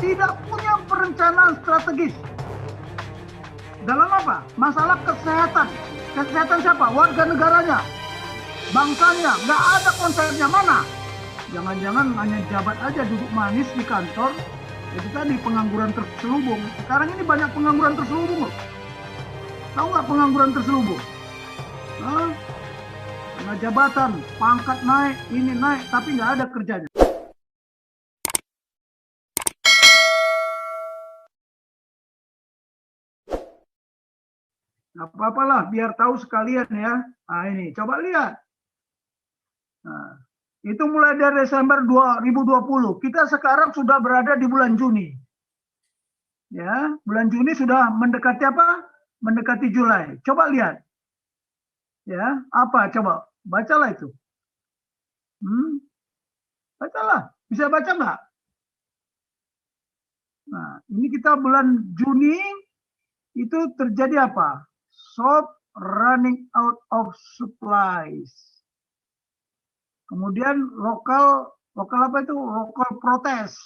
tidak punya perencanaan strategis. Dalam apa? Masalah kesehatan. Kesehatan siapa? Warga negaranya, bangsanya. Nggak ada konsepnya. Mana? Jangan-jangan hanya jabat aja duduk manis di kantor. Itu tadi pengangguran terselubung. Sekarang ini banyak pengangguran terselubung loh. Tahu nggak pengangguran terselubung? Karena jabatan, pangkat naik, ini naik, tapi nggak ada kerjanya. Nggak apa-apalah, biar tahu sekalian ya. Nah ini, coba lihat. Nah, itu mulai dari Desember 2020. Kita sekarang sudah berada di bulan Juni. Ya, bulan Juni sudah mendekati apa? Mendekati Juli. Coba lihat. Ya, apa? Coba bacalah itu. Bacalah. Bisa baca nggak? Nah, ini kita bulan Juni itu terjadi apa? Shop running out of supplies. Kemudian lokal apa itu? Lokal protes.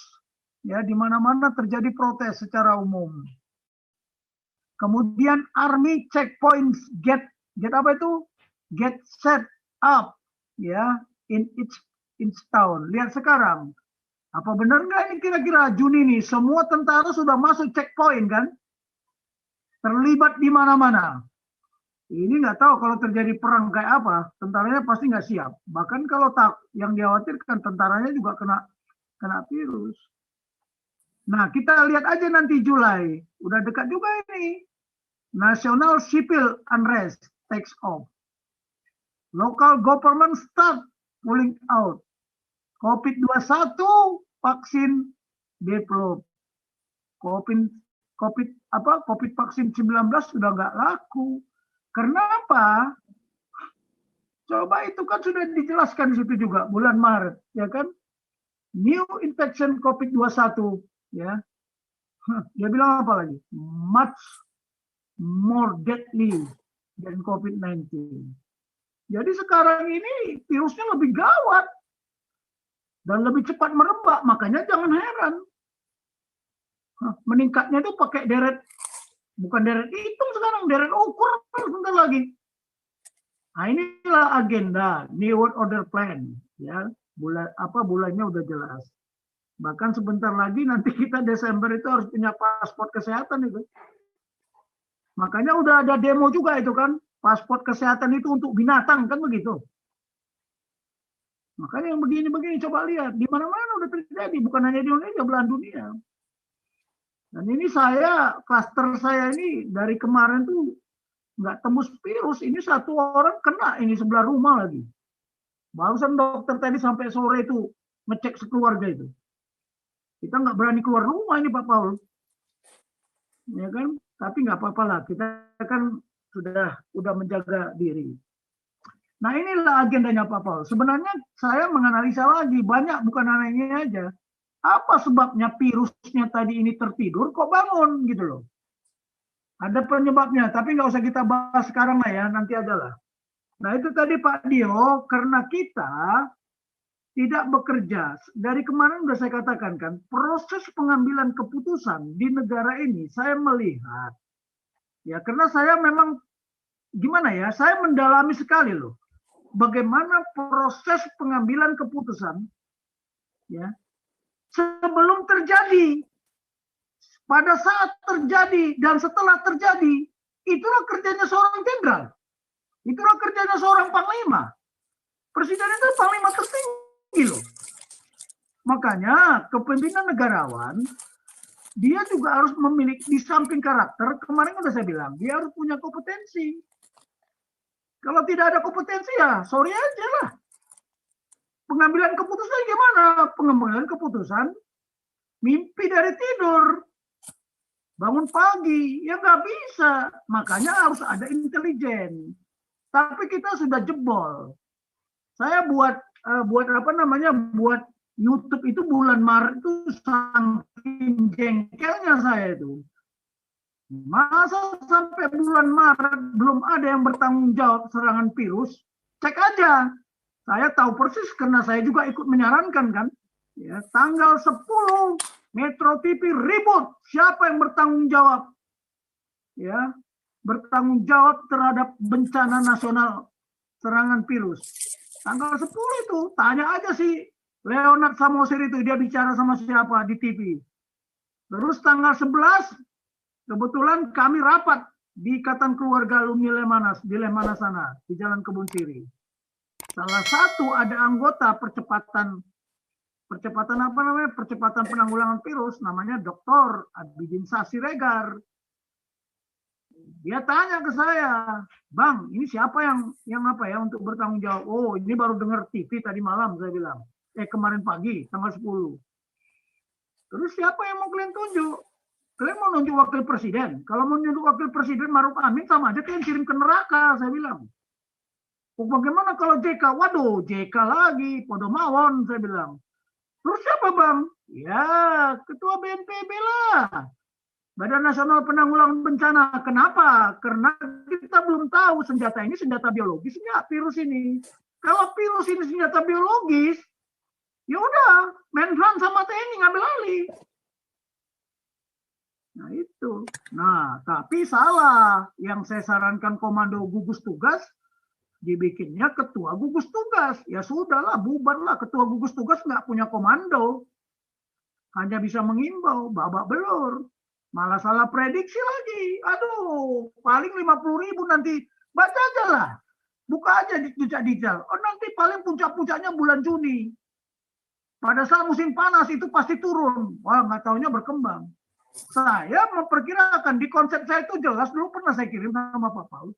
Ya, di mana-mana terjadi protes secara umum. Kemudian army checkpoints get apa itu? Get set up ya in each town. Lihat sekarang. Apa benar nggak ini kira-kira Juni ini semua tentara sudah masuk checkpoint kan? Terlibat di mana-mana. Ini nggak tahu kalau terjadi perang kayak apa, tentaranya pasti nggak siap. Bahkan kalau tak, yang dikhawatirkan tentaranya juga kena virus. Nah, kita lihat aja nanti Juli, udah dekat juga ini. National Civil Unrest takes off. Local government start pulling out. COVID-21 vaksin develop. COVID vaksin 19 sudah nggak laku. Kenapa? Coba itu kan sudah dijelaskan di situ juga bulan Maret, ya kan? New infection COVID-21, ya. Dia bilang apa lagi? Much more deadly than COVID-19. Jadi sekarang ini virusnya lebih gawat dan lebih cepat merebak, makanya jangan heran. Meningkatnya itu pakai deret, bukan deret hitung sekarang, deret ukur sebentar lagi. Nah inilah agenda New World Order Plan, ya bulannya udah jelas. Bahkan sebentar lagi nanti kita Desember itu harus punya paspor kesehatan itu. Makanya udah ada demo juga itu kan, paspor kesehatan itu untuk binatang kan begitu. Makanya yang begini-begini coba lihat di mana-mana udah terjadi, bukan hanya di Indonesia, belahan dunia. Dan ini klaster saya ini dari kemarin tuh nggak tembus virus, ini satu orang kena ini sebelah rumah lagi. Barusan dokter tadi sampai sore itu ngecek sekeluarga itu. Kita nggak berani keluar rumah ini Pak Paul, ya kan? Tapi nggak apa-apa lah, kita kan sudah menjaga diri. Nah inilah agendanya Pak Paul. Sebenarnya saya menganalisa lagi banyak, bukan hanya ini aja. Apa sebabnya virusnya tadi ini tertidur kok bangun gitu loh. Ada penyebabnya, tapi nggak usah kita bahas sekarang lah ya, nanti aja lah. Nah itu tadi Pak Dio, karena kita tidak bekerja. Dari kemarin sudah saya katakan kan, proses pengambilan keputusan di negara ini saya melihat. Ya karena saya memang, gimana ya, saya mendalami sekali loh. Bagaimana proses pengambilan keputusan ya sebelum terjadi. Pada saat terjadi dan setelah terjadi, itulah kerjanya seorang jenderal. Itulah kerjanya seorang panglima. Presiden itu panglima tertinggi loh. Makanya kepemimpinan negarawan, dia juga harus memiliki, di samping karakter, kemarin sudah saya bilang, dia harus punya kompetensi. Kalau tidak ada kompetensi ya, sorry aja lah. Pengambilan keputusan gimana? Pengambilan keputusan, mimpi dari tidur. Bangun pagi, ya nggak bisa. Makanya harus ada intelijen. Tapi kita sudah jebol. Saya buat apa namanya, buat YouTube itu bulan Maret itu saking jengkelnya saya itu. Masa sampai bulan Maret belum ada yang bertanggung jawab serangan virus? Cek aja. Saya tahu persis karena saya juga ikut menyarankan kan. Ya, tanggal 10 Metro TV ribut, siapa yang bertanggung jawab? Ya, bertanggung jawab terhadap bencana nasional serangan virus. Tanggal 10 itu, tanya aja si Leonard Samosir itu, dia bicara sama siapa di TV. Terus tanggal 11, kebetulan kami rapat di Ikatan Keluarga Alumni Lemhanas, di Lemhanas sana, di Jalan Kebun Siri. Salah satu ada anggota percepatan apa namanya, percepatan penanggulangan virus, namanya Dr. Abidin Sasiregar. Dia tanya ke saya, Bang, ini siapa yang apa ya untuk bertanggung jawab? Oh, ini baru dengar TV tadi malam, saya bilang. Kemarin pagi, tanggal 10. Terus siapa yang mau kalian tunjuk? Kalian mau nunjuk wakil presiden? Kalau mau nunjuk wakil presiden Maruf Amin, sama aja kalian kirim ke neraka, saya bilang. Bagaimana kalau JK? Waduh, JK lagi, Podomawon, saya bilang. Terus siapa, Bang? Ya, Ketua BNPB lah. Badan Nasional Penanggulangan Bencana. Kenapa? Karena kita belum tahu senjata ini senjata biologis enggak, virus ini. Kalau virus ini senjata biologis, ya udah, Menhan sama TNI ngambil alih. Nah itu. Nah, tapi salah. Yang saya sarankan komando gugus tugas, dibikinnya ketua gugus tugas. Ya sudahlah, bubarlah. Ketua gugus tugas nggak punya komando. Hanya bisa mengimbau, babak belur. Malah salah prediksi lagi. Aduh, paling 50.000 nanti. Baca aja lah. Buka aja di dijal. Oh, nanti paling puncak-puncaknya bulan Juni. Pada saat musim panas itu pasti turun. Wah, nggak taunya berkembang. Saya memperkirakan di konsep saya itu jelas, dulu pernah saya kirim sama Pak Paul.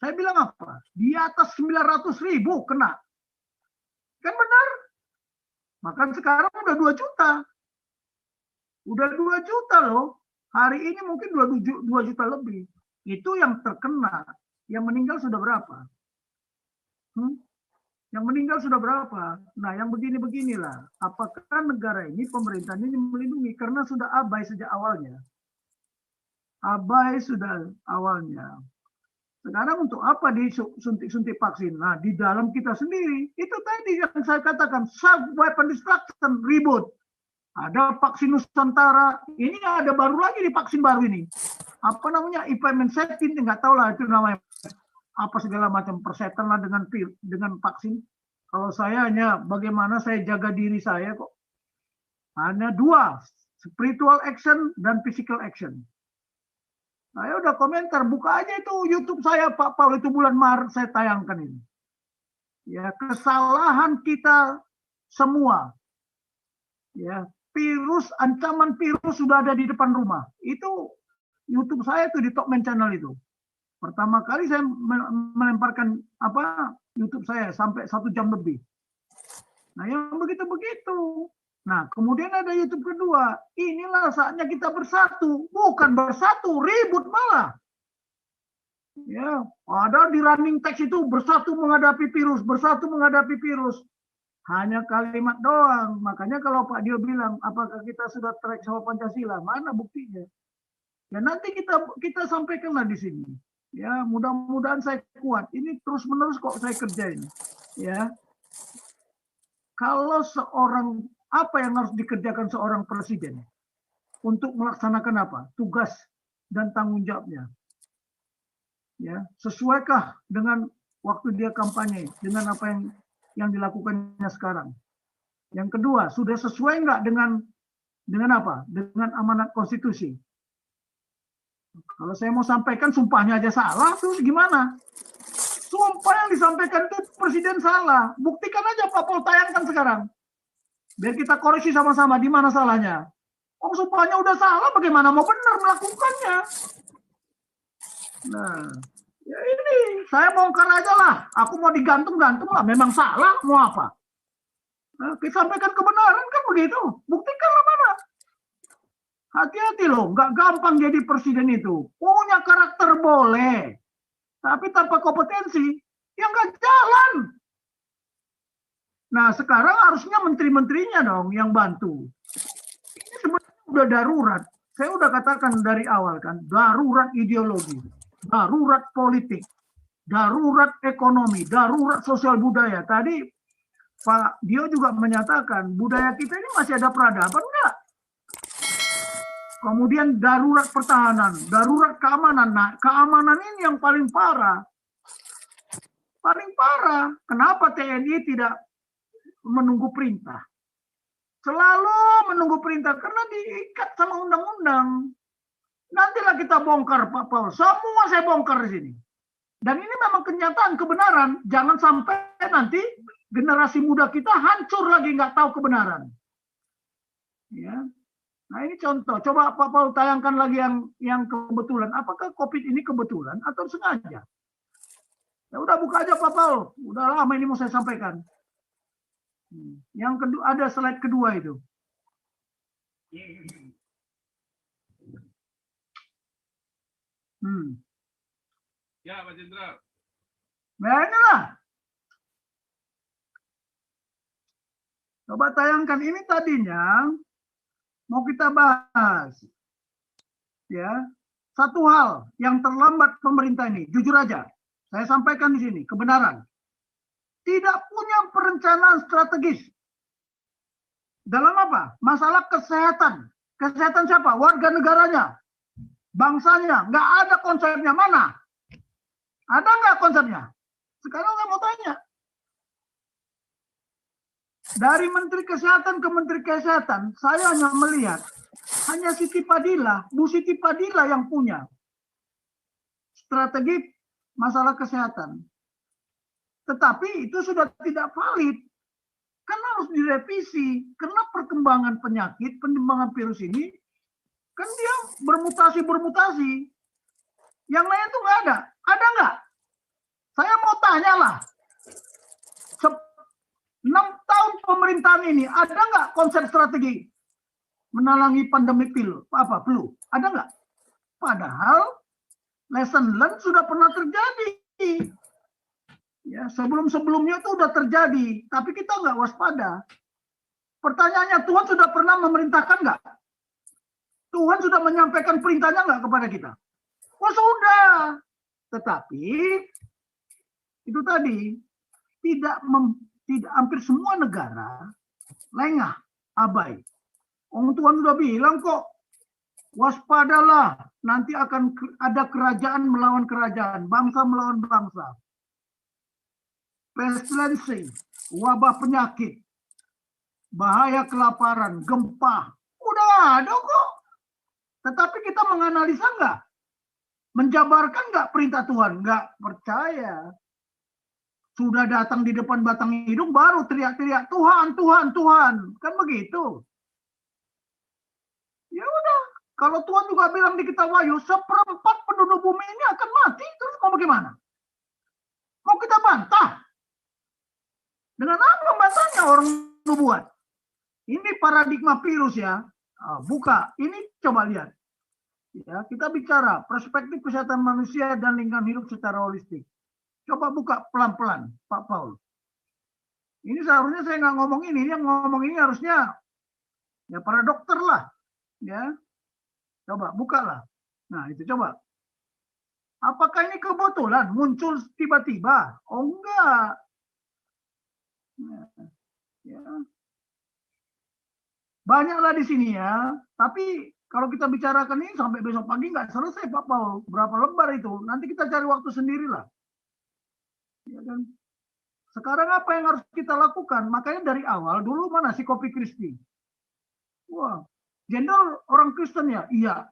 Saya bilang apa? Di atas 900.000 kena. Kan benar? Maka sekarang udah 2 juta. Udah 2 juta loh. Hari ini mungkin 2 juta lebih. Itu yang terkena. Yang meninggal sudah berapa? Yang meninggal sudah berapa? Nah, yang begini-beginilah. Apakah negara ini, pemerintah ini melindungi? Karena sudah abai sejak awalnya. Abai sudah awalnya. Sekarang untuk apa disuntik-suntik vaksin? Nah, di dalam kita sendiri. Itu tadi yang saya katakan. Self-weapon destruction, ribut. Ada vaksin Nusantara, ini ada baru lagi di vaksin baru ini. Apa namanya? Ivermectin, nggak tahu lah itu namanya. Apa segala macam persetan lah dengan vaksin. Kalau saya hanya bagaimana saya jaga diri saya kok. Hanya 2, spiritual action dan physical action. Saya udah komentar, buka aja itu YouTube saya Pak Paul, itu bulan Maret saya tayangkan ini. Ya, kesalahan kita semua. Ya, virus, ancaman virus sudah ada di depan rumah. Itu YouTube saya tuh di Topman Channel itu. Pertama kali saya melemparkan YouTube saya sampai 1 jam lebih. Nah, yang begitu-begitu. Nah, kemudian ada YouTube kedua. Inilah saatnya kita bersatu. Bukan bersatu, ribut malah. Ya, ada di running text itu bersatu menghadapi virus, bersatu menghadapi virus. Hanya kalimat doang. Makanya kalau Pak Dio bilang, apakah kita sudah track sama Pancasila? Mana buktinya? Ya nanti kita sampaikanlah di sini. Ya, mudah-mudahan saya kuat. Ini terus-menerus kok saya kerjain. Ya. Kalau apa yang harus dikerjakan seorang presiden untuk melaksanakan apa? Tugas dan tanggung jawabnya. Ya, sesuaikah dengan waktu dia kampanye, dengan apa yang dilakukannya sekarang. Yang kedua, sudah sesuai nggak dengan apa? Dengan amanat konstitusi. Kalau saya mau sampaikan sumpahnya aja salah, terus gimana? Sumpah yang disampaikan itu presiden salah. Buktikan aja Pak Paul, tayangkan sekarang. Biar kita koreksi sama-sama di mana salahnya. Oh, sumpahnya udah salah, bagaimana mau benar melakukannya? Nah, ya ini, saya bongkar aja lah. Aku mau digantung-gantung lah. Memang salah, mau apa? Nah, kita sampaikan kebenaran kan begitu. Buktikanlah mana. Hati-hati loh, nggak gampang jadi presiden itu. Punya karakter boleh. Tapi tanpa kompetensi, ya nggak jalan. Nah, sekarang harusnya menteri-menterinya dong yang bantu. Ini sebenarnya udah darurat. Saya udah katakan dari awal kan, darurat ideologi. Darurat politik, darurat ekonomi, darurat sosial budaya. Tadi Pak Dio juga menyatakan budaya kita ini masih ada peradaban enggak? kemudian darurat pertahanan, darurat keamanan. Nah, keamanan ini yang paling parah. Paling parah. Kenapa TNI tidak menunggu perintah? Selalu menunggu perintah karena diikat sama undang-undang. Nantilah kita bongkar, Pak Paul. Semua saya bongkar di sini. Dan ini memang kenyataan, kebenaran. Jangan sampai nanti generasi muda kita hancur lagi, nggak tahu kebenaran. Ya. Nah ini contoh. Coba Pak Paul tayangkan lagi yang kebetulan. Apakah COVID ini kebetulan atau sengaja? Ya udah buka aja Pak Paul. Udah lama ini mau saya sampaikan. Yang kedua, ada slide kedua itu. Ya, Pak Jenderal. Nah inilah. Coba tayangkan, ini tadinya mau kita bahas. Ya, satu hal yang terlambat pemerintah ini, jujur aja, saya sampaikan di sini kebenaran. Tidak punya perencanaan strategis. Dalam apa? Masalah kesehatan. Kesehatan siapa? Warga negaranya. Bangsanya. Nggak ada konsepnya. Mana? Ada nggak konsepnya? Sekarang saya mau tanya. Dari Menteri Kesehatan ke Menteri Kesehatan, saya hanya melihat hanya Siti Fadila, Bu Siti Fadila yang punya strategi masalah kesehatan. Tetapi itu sudah tidak valid. Karena harus direvisi. Karena perkembangan penyakit, perkembangan virus ini, kan dia bermutasi-bermutasi. Yang lain itu nggak ada. Ada nggak? Saya mau tanya lah. 6 tahun pemerintahan ini, ada nggak konsep strategi menalangi pandemi flu? Ada nggak? Padahal lesson learned sudah pernah terjadi. Ya, sebelum-sebelumnya itu sudah terjadi, tapi kita nggak waspada. Pertanyaannya, Tuhan sudah pernah memerintahkan nggak? Tuhan sudah menyampaikan perintahnya nggak kepada kita? Oh sudah. Tetapi itu tadi tidak hampir semua negara lengah, abai. Tuhan sudah bilang kok, waspadalah, nanti akan ada kerajaan melawan kerajaan, bangsa melawan bangsa. Pestilensi, wabah penyakit, bahaya kelaparan, gempa, udah ada kok. Tetapi kita menganalisa nggak? Menjabarkan nggak perintah Tuhan? Nggak percaya. Sudah datang di depan batang hidung baru teriak-teriak, Tuhan, Tuhan, Tuhan. Kan begitu. Ya udah, kalau Tuhan juga bilang di kitab Wahyu, 1/4 penduduk bumi ini akan mati, terus mau bagaimana? Mau kita bantah? Dengan apa membantahnya orang nubuat? Ini paradigma virus ya. Buka, ini coba lihat. Ya, kita bicara perspektif kesehatan manusia dan lingkungan hidup secara holistik. Coba buka pelan-pelan, Pak Paul. Ini seharusnya saya nggak ngomong ini, yang ngomong ini harusnya ya para dokter lah, ya. Coba bukalah. Nah itu coba. Apakah ini kebetulan muncul tiba-tiba? Oh enggak. Ya. Banyaklah di sini ya. Tapi kalau kita bicarakan ini sampai besok pagi nggak selesai Pak Paul. Berapa lembar itu? Nanti kita cari waktu sendirilah. Ya kan? Sekarang apa yang harus kita lakukan? Makanya dari awal dulu mana si Kopi Kristi? Wah, jenderal orang Kristen ya? Iya.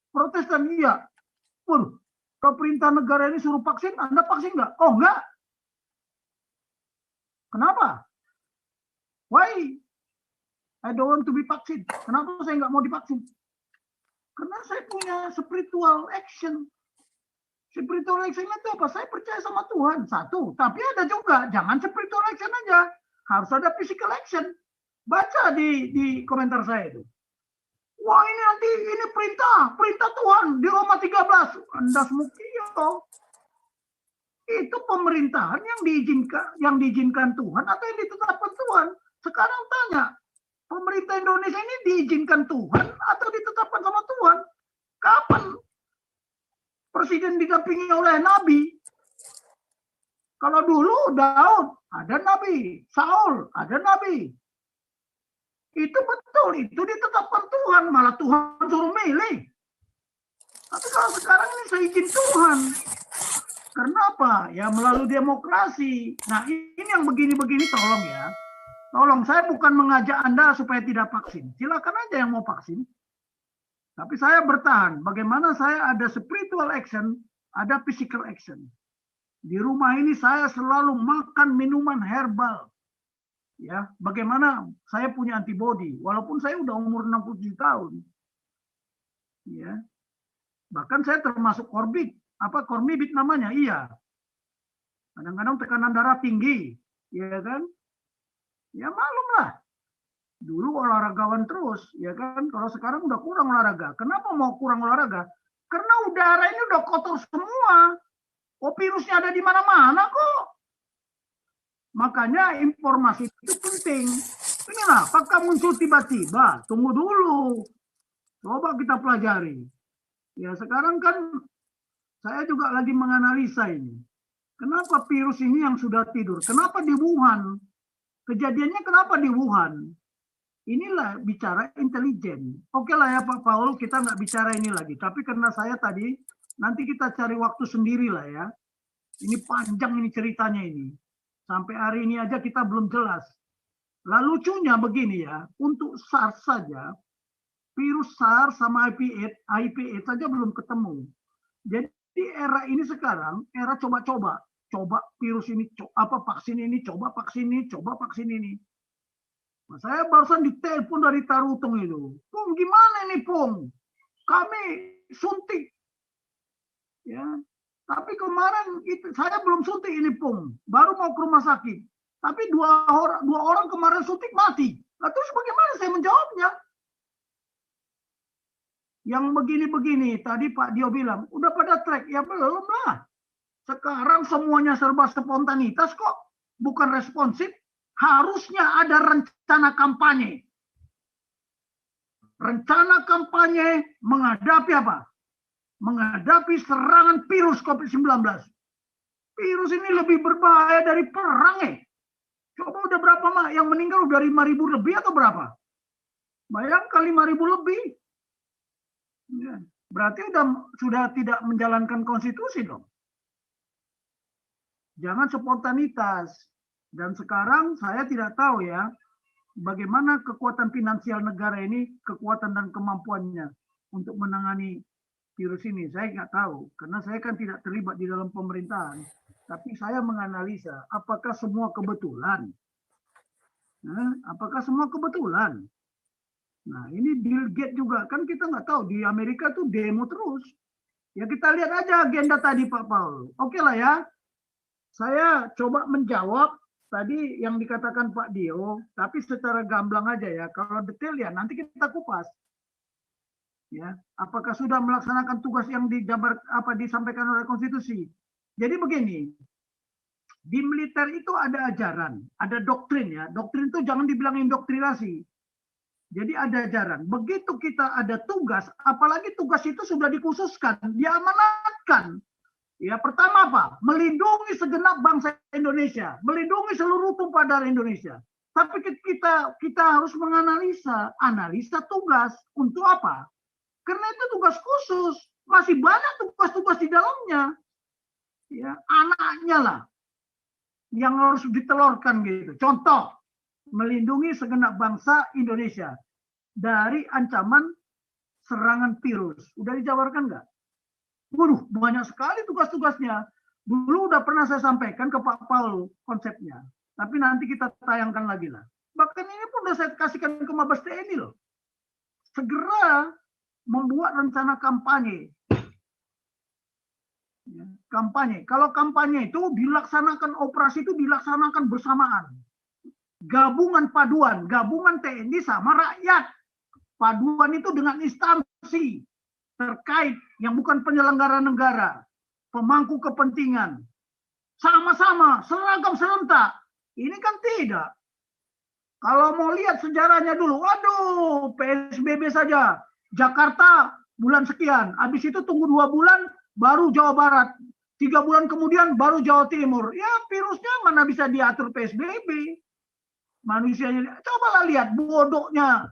Protestan iya. Waduh, kalau perintah negara ini suruh vaksin, Anda vaksin nggak? Oh enggak. Kenapa? Why? I don't want to be vaksin. Kenapa saya nggak mau divaksin? Karena saya punya spiritual action. Spiritual action itu apa? Saya percaya sama Tuhan, satu. Tapi ada juga, jangan spiritual action aja. Harus ada physical action. Baca di komentar saya itu. Wah ini nanti, ini perintah Tuhan di Roma 13. Anda semukio. Itu pemerintahan yang diizinkan Tuhan atau yang ditetapkan Tuhan. Sekarang tanya, pemerintah Indonesia ini diizinkan Tuhan atau ditetapkan sama Tuhan? Kapan presiden didampingi oleh nabi? Kalau dulu Daud ada nabi, Saul ada nabi. Itu betul. betul, itu ditetapkan Tuhan, malah Tuhan suruh milih. Tapi kalau sekarang ini seizin Tuhan. Karena apa? Ya melalui demokrasi. Nah ini yang begini-begini tolong ya. Tolong, saya bukan mengajak Anda supaya tidak vaksin. Silakan aja yang mau vaksin. Tapi saya bertahan. Bagaimana saya ada spiritual action, ada physical action. Di rumah ini saya selalu makan minuman herbal. Ya, bagaimana saya punya antibody walaupun saya udah umur 67 tahun. Ya. Bahkan saya termasuk komorbid namanya, iya. Kadang-kadang tekanan darah tinggi, ya kan? Ya malum lah. Dulu olahragawan terus, ya kan? Kalau sekarang udah kurang olahraga. Kenapa mau kurang olahraga? Karena udara ini udah kotor semua. Oh, virusnya ada di mana-mana kok. Makanya informasi itu penting. Inilah, apakah muncul tiba-tiba? Tunggu dulu. Coba kita pelajari. Ya sekarang kan saya juga lagi menganalisa ini. Kenapa virus ini yang sudah tidur? Kenapa di Wuhan? Kejadiannya kenapa di Wuhan? Inilah bicara intelijen. Oke lah ya Pak Paul, kita nggak bicara ini lagi. Tapi karena saya tadi, nanti kita cari waktu sendiri lah ya. Ini panjang ini ceritanya ini. Sampai hari ini aja kita belum jelas. Lah lucunya begini ya, untuk SARS saja, virus SARS sama IP8 saja belum ketemu. Jadi era ini sekarang, era coba-coba. Coba virus ini, vaksin ini, coba vaksin ini, coba vaksin ini. Nah, saya barusan ditelepon dari Tarutung itu. Pung, gimana nih Pung? Kami suntik. Ya, tapi kemarin itu saya belum suntik ini Pung, baru mau ke rumah sakit. Tapi dua orang kemarin suntik mati. Nah, terus bagaimana saya menjawabnya? Yang begini-begini tadi Pak Dio bilang, udah pada track, ya belum lah. Sekarang semuanya serba spontanitas kok, bukan responsif. Harusnya ada rencana kampanye. Rencana kampanye menghadapi apa? Menghadapi serangan virus COVID-19. Virus ini lebih berbahaya dari perang ya. Coba udah berapa yang meninggal udah 5.000 lebih atau berapa? Bayangkan 5.000 lebih. Ya, berarti sudah tidak menjalankan konstitusi dong. Jangan spontanitas. Dan sekarang saya tidak tahu ya bagaimana kekuatan finansial negara ini, kekuatan dan kemampuannya untuk menangani virus ini. Saya nggak tahu, karena saya kan tidak terlibat di dalam pemerintahan. Tapi saya menganalisa, apakah semua kebetulan? Apakah semua kebetulan? Nah, ini Bill Gates juga, kan kita nggak tahu. Di Amerika tuh demo terus. Ya kita lihat aja agenda tadi Pak Paul. Oke lah ya, saya coba menjawab tadi yang dikatakan Pak Dio, tapi secara gamblang aja ya. Kalau detail ya nanti kita kupas. Ya, apakah sudah melaksanakan tugas yang disampaikan oleh konstitusi? Jadi begini, di militer itu ada ajaran, ada doktrin ya. Doktrin itu jangan dibilang indoktrinasi. Jadi ada ajaran. Begitu kita ada tugas, apalagi tugas itu sudah dikhususkan, diamanatkan. Ya, pertama apa? Melindungi segenap bangsa Indonesia, melindungi seluruh tumpah darah Indonesia. Tapi kita harus analisa tugas untuk apa? Karena itu tugas khusus, masih banyak tugas-tugas di dalamnya. Ya, anaknya lah yang harus ditelurkan gitu. Contoh, melindungi segenap bangsa Indonesia dari ancaman serangan virus. Udah dijabarkan nggak? Waduh, banyak sekali tugas-tugasnya. Dulu udah pernah saya sampaikan ke Pak Paul konsepnya. Tapi nanti kita tayangkan lagi lah. Bahkan ini pun udah saya kasihkan ke Mabes TNI loh. Segera membuat rencana kampanye. Ya, kampanye. Kalau kampanye itu dilaksanakan, operasi itu dilaksanakan bersamaan. Gabungan paduan, gabungan TNI sama rakyat. Paduan itu dengan instansi terkait yang bukan penyelenggara negara, pemangku kepentingan. Sama-sama, seragam serentak. Ini kan tidak. Kalau mau lihat sejarahnya dulu, waduh, PSBB saja. Jakarta bulan sekian, habis itu tunggu 2 bulan baru Jawa Barat, 3 bulan kemudian baru Jawa Timur. Ya virusnya mana bisa diatur PSBB? Manusianya, cobalah lihat bodohnya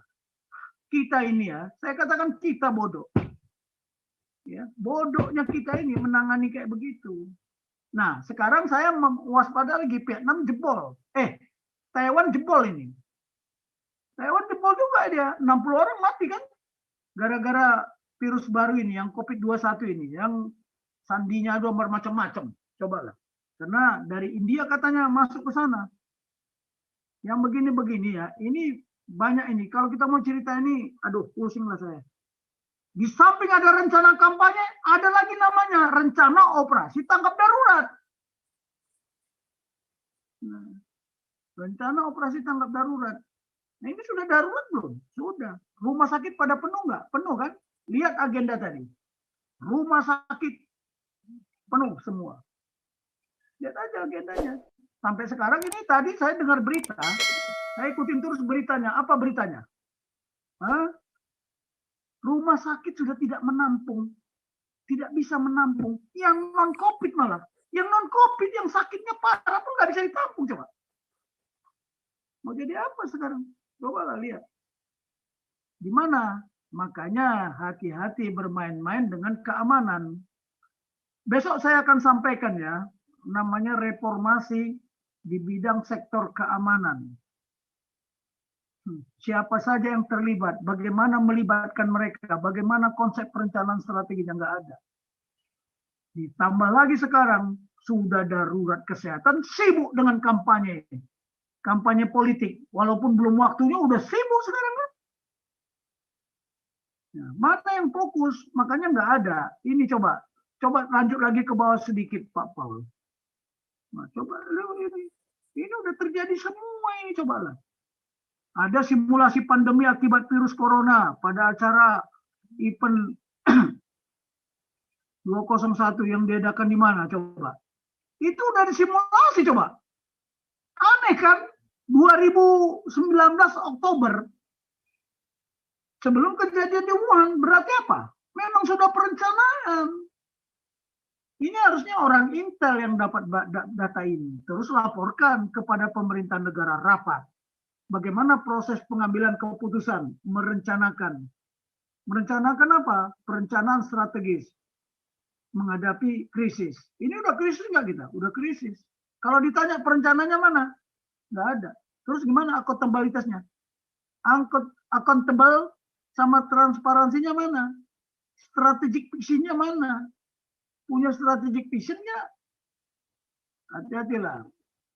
kita ini ya, saya katakan kita bodoh. Ya, bodohnya kita ini menangani kayak begitu. Nah, sekarang saya waspada lagi, Vietnam jebol. Taiwan jebol ini. Taiwan jebol juga dia. 60 orang mati kan? Gara-gara virus baru ini, yang COVID-21 ini. Yang sandinya ada macam-macam. Cobalah. Karena dari India katanya masuk ke sana. Yang begini-begini ya, ini banyak ini. Kalau kita mau cerita ini, aduh, pusing lah saya. Di samping ada rencana kampanye, ada lagi namanya rencana operasi tanggap darurat. Nah, rencana operasi tanggap darurat. Nah, ini sudah darurat belum? Sudah. Rumah sakit pada penuh nggak? Penuh kan? Lihat agenda tadi. Rumah sakit penuh semua. Lihat aja agendanya. Sampai sekarang ini tadi saya dengar berita, saya ikutin terus beritanya. Apa beritanya? Rumah sakit sudah tidak menampung, tidak bisa menampung. Yang non-COVID malah. Yang non-COVID, yang sakitnya parah pun nggak bisa ditampung, coba. Mau jadi apa sekarang? Coba lihat. Di mana? Makanya hati-hati bermain-main dengan keamanan. Besok saya akan sampaikan ya, namanya reformasi di bidang sektor keamanan. Siapa saja yang terlibat, bagaimana melibatkan mereka, bagaimana konsep perencanaan strateginya nggak ada. Ditambah lagi sekarang, sudah darurat kesehatan, sibuk dengan kampanye ini. Kampanye politik, walaupun belum waktunya, udah sibuk sekarang kan. Nah, mana yang fokus, makanya nggak ada. Ini coba lanjut lagi ke bawah sedikit Pak Paul. Nah, coba ini udah terjadi semua ini, cobalah. Ada simulasi pandemi akibat virus corona pada acara event 201 yang diadakan di mana coba. Itu udah disimulasi coba. Aneh kan? 2019 Oktober. Sebelum kejadian di Wuhan, berarti apa? Memang sudah perencanaan. Ini harusnya orang Intel yang dapat data ini. Terus laporkan kepada pemerintah negara rapat. Bagaimana proses pengambilan keputusan, merencanakan. Merencanakan apa? Perencanaan strategis. Menghadapi krisis. Ini udah krisis nggak kita? Udah krisis. Kalau ditanya perencanaannya mana? Nggak ada. Terus gimana akuntabilitasnya? Akuntabel sama transparansinya mana? Strategic vision-nya mana? Punya strategic vision nggak? Hati-hatilah.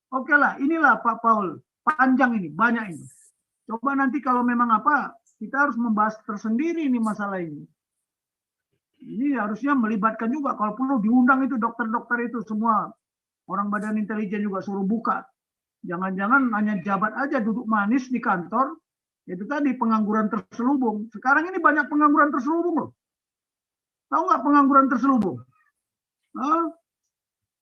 Oke lah, inilah Pak Paul. Panjang ini, banyak ini. Coba nanti kalau memang apa, kita harus membahas tersendiri ini masalah ini. Ini harusnya melibatkan juga, kalau perlu diundang itu dokter-dokter itu semua. Orang badan intelijen juga suruh buka. Jangan-jangan hanya jabat aja duduk manis di kantor, itu tadi pengangguran terselubung. Sekarang ini banyak pengangguran terselubung loh. Tahu nggak pengangguran terselubung?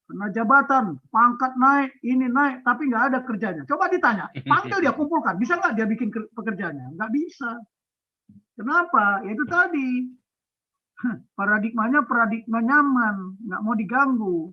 Kena jabatan, pangkat naik, ini naik, tapi nggak ada kerjanya. Coba ditanya, panggil dia, kumpulkan. Bisa nggak dia bikin pekerjaannya? Nggak bisa. Kenapa? Ya itu tadi. Paradigma nyaman, nggak mau diganggu.